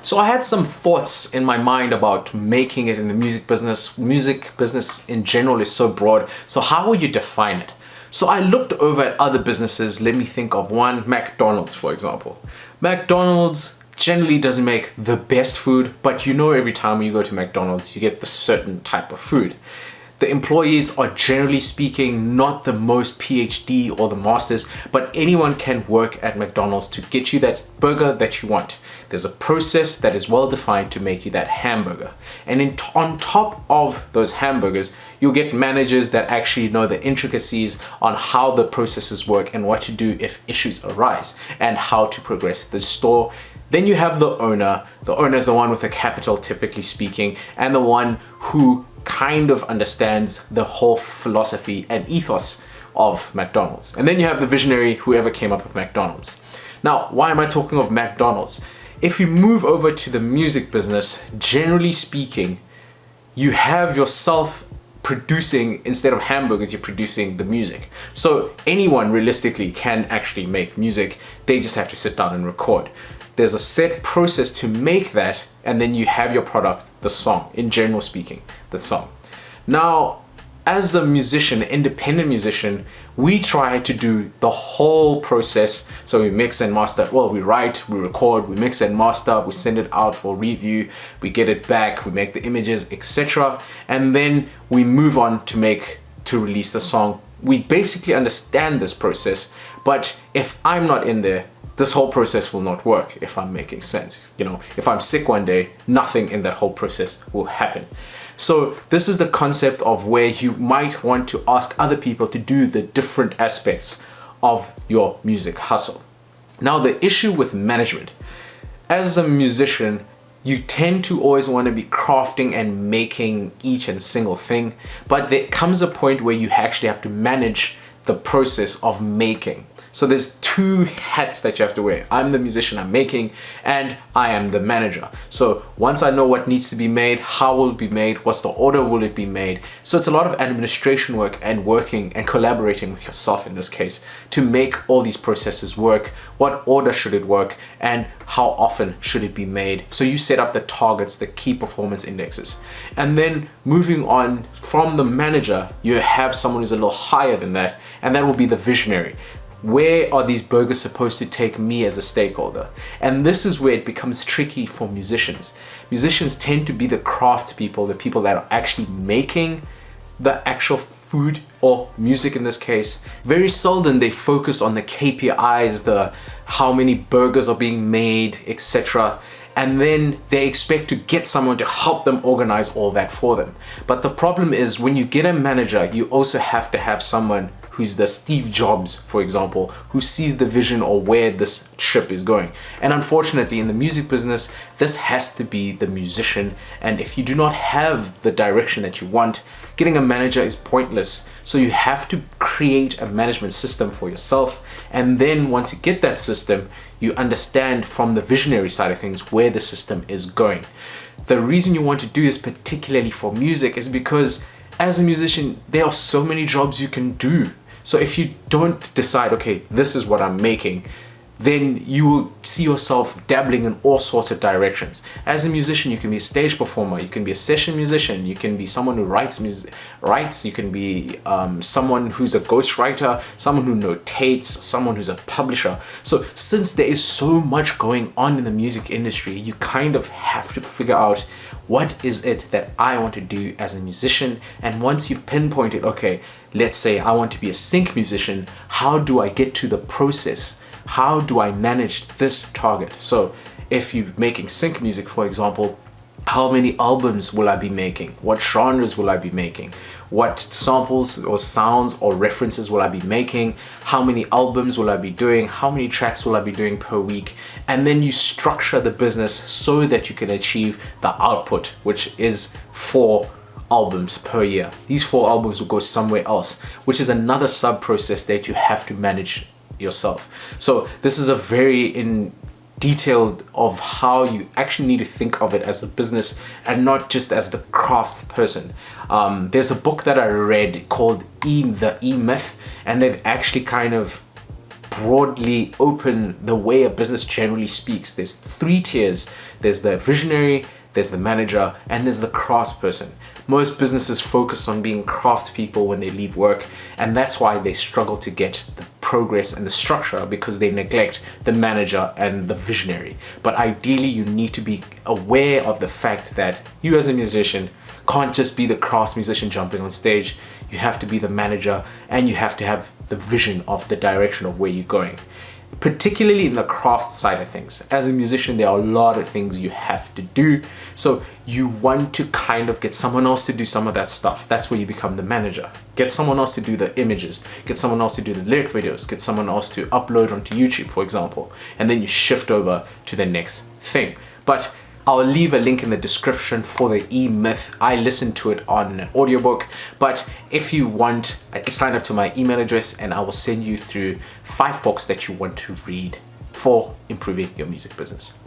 So I had some thoughts in my mind about making it in the music business. Music business in general is so broad. So how would you define it? So I looked over at other businesses. Let me think of one, McDonald's, for example. McDonald's generally doesn't make the best food, but you know every time you go to McDonald's, you get the certain type of food. The employees are generally speaking not the most PhD or the masters, but anyone can work at McDonald's to get you that burger that you want. There's a process that is well defined to make you that hamburger. And on top of those hamburgers, you'll get managers that actually know the intricacies on how the processes work and what to do if issues arise and how to progress the store. Then you have the owner. The owner is the one with the capital, typically speaking, and the one who kind of understands the whole philosophy and ethos of McDonald's. And then you have the visionary, whoever came up with McDonald's. Now, why am I talking of McDonald's? If you move over to the music business, generally speaking, you have yourself producing, instead of hamburgers, you're producing the music. So anyone realistically can actually make music. They just have to sit down and record. There's a set process to make that, and then you have your product, the song, in general speaking, the song. Now, as a musician, independent musician, we try to do the whole process. So we mix and master. Well, we write, we record, we mix and master, we send it out for review, we get it back, we make the images, etc. And then we move on to release the song. We basically understand this process, but if I'm not in there, this whole process will not work, if I'm making sense. You know, if I'm sick one day, nothing in that whole process will happen. So this is the concept of where you might want to ask other people to do the different aspects of your music hustle. Now, the issue with management, as a musician, you tend to always want to be crafting and making each and single thing, but there comes a point where you actually have to manage the process of making. So there's two hats that you have to wear. I'm the musician, I'm making, and I am the manager. So once I know what needs to be made, how will it be made, what's the order will it be made. So it's a lot of administration work and working and collaborating with yourself in this case to make all these processes work. What order should it work and how often should it be made? So you set up the targets, the key performance indexes. And then moving on from the manager, you have someone who's a little higher than that, and that will be the visionary. Where are these burgers supposed to take me as a stakeholder? And this is where it becomes tricky for musicians. Musicians tend to be the craft people, the people that are actually making the actual food or music in this case. Very seldom they focus on the KPIs, the how many burgers are being made, etc. And then they expect to get someone to help them organize all that for them. But the problem is when you get a manager, you also have to have someone who's the Steve Jobs, for example, who sees the vision or where this ship is going. And unfortunately, in the music business, this has to be the musician. And if you do not have the direction that you want, getting a manager is pointless. So you have to create a management system for yourself. And then once you get that system, you understand from the visionary side of things where the system is going. The reason you want to do this particularly for music is because as a musician, there are so many jobs you can do. So if you don't decide, okay, this is what I'm making, then you will see yourself dabbling in all sorts of directions. As a musician, you can be a stage performer, you can be a session musician, you can be someone who writes, you can be someone who's a ghostwriter, someone who notates, someone who's a publisher. So since there is so much going on in the music industry, you kind of have to figure out what is it that I want to do as a musician. And once you've pinpointed, okay, let's say I want to be a sync musician, how do I get to the process? How do I manage this target? So if you're making sync music, for example, how many albums will I be making? What genres will I be making? What samples or sounds or references will I be making? How many albums will I be doing? How many tracks will I be doing per week? And then you structure the business so that you can achieve the output, which is 4 albums per year. These 4 albums will go somewhere else, which is another sub process that you have to manage yourself. So this is a very detailed of how you actually need to think of it as a business and not just as the crafts person. There's a book that I read called The E-Myth, and they've actually kind of broadly open the way a business generally speaks. There's 3 tiers. There's the visionary, there's the manager, and there's the craftsperson. Most businesses focus on being craft people when they leave work, and that's why they struggle to get the progress and the structure, because they neglect the manager and the visionary. But ideally, you need to be aware of the fact that you as a musician can't just be the crafts musician jumping on stage. You have to be the manager, and you have to have the vision of the direction of where you're going. Particularly in the craft side of things. As a musician, there are a lot of things you have to do. So you want to kind of get someone else to do some of that stuff. That's where you become the manager. Get someone else to do the images. Get someone else to do the lyric videos. Get someone else to upload onto YouTube, for example. And then you shift over to the next thing. But I'll leave a link in the description for the E-Myth. I listened to it on an audiobook, but if you want, sign up to my email address and I will send you through 5 books that you want to read for improving your music business.